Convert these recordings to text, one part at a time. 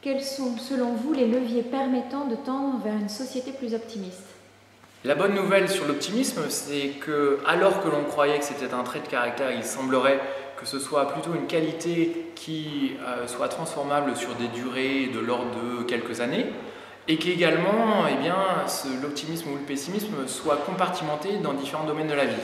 Quels sont, selon vous, les leviers permettant de tendre vers une société plus optimiste? La bonne nouvelle sur l'optimisme, c'est que, alors que l'on croyait que c'était un trait de caractère, il semblerait que ce soit plutôt une qualité qui soit transformable sur des durées de l'ordre de quelques années, et qu'également, l'optimisme ou le pessimisme soit compartimenté dans différents domaines de la vie.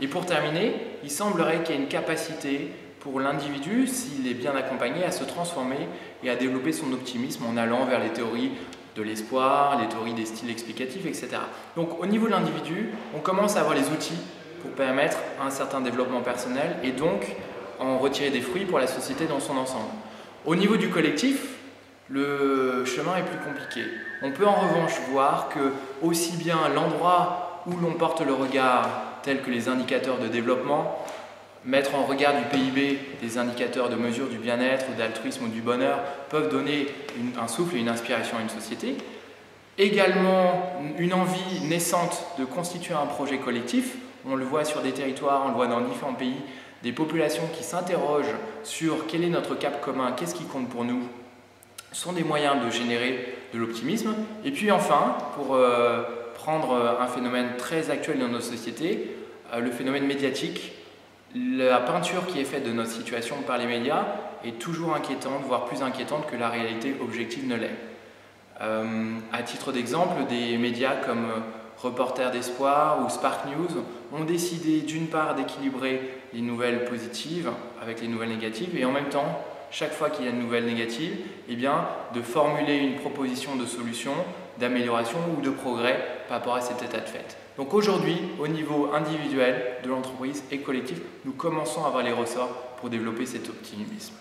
Et pour terminer, il semblerait qu'il y ait une capacité pour l'individu, s'il est bien accompagné, à se transformer et à développer son optimisme en allant vers les théories de l'espoir, les théories des styles explicatifs, etc. Donc au niveau de l'individu, on commence à avoir les outils pour permettre un certain développement personnel et donc en retirer des fruits pour la société dans son ensemble. Au niveau du collectif, le chemin est plus compliqué. On peut en revanche voir que aussi bien l'endroit où l'on porte le regard, tels que les indicateurs de développement, mettre en regard du PIB des indicateurs de mesure du bien-être, d'altruisme ou du bonheur peuvent donner un souffle et une inspiration à une société. Également, une envie naissante de constituer un projet collectif. On le voit sur des territoires, on le voit dans différents pays, des populations qui s'interrogent sur quel est notre cap commun, qu'est-ce qui compte pour nous, sont des moyens de générer de l'optimisme. Et puis enfin, pour prendre un phénomène très actuel dans nos sociétés, le phénomène médiatique. La peinture qui est faite de notre situation par les médias est toujours inquiétante, voire plus inquiétante que la réalité objective ne l'est. À titre d'exemple, des médias comme Reporters d'Espoir ou Spark News ont décidé d'une part d'équilibrer les nouvelles positives avec les nouvelles négatives et en même temps, chaque fois qu'il y a une nouvelle négative, de formuler une proposition de solution, d'amélioration ou de progrès par rapport à cet état de fait. Donc aujourd'hui, au niveau individuel de l'entreprise et collectif, nous commençons à avoir les ressorts pour développer cet optimisme.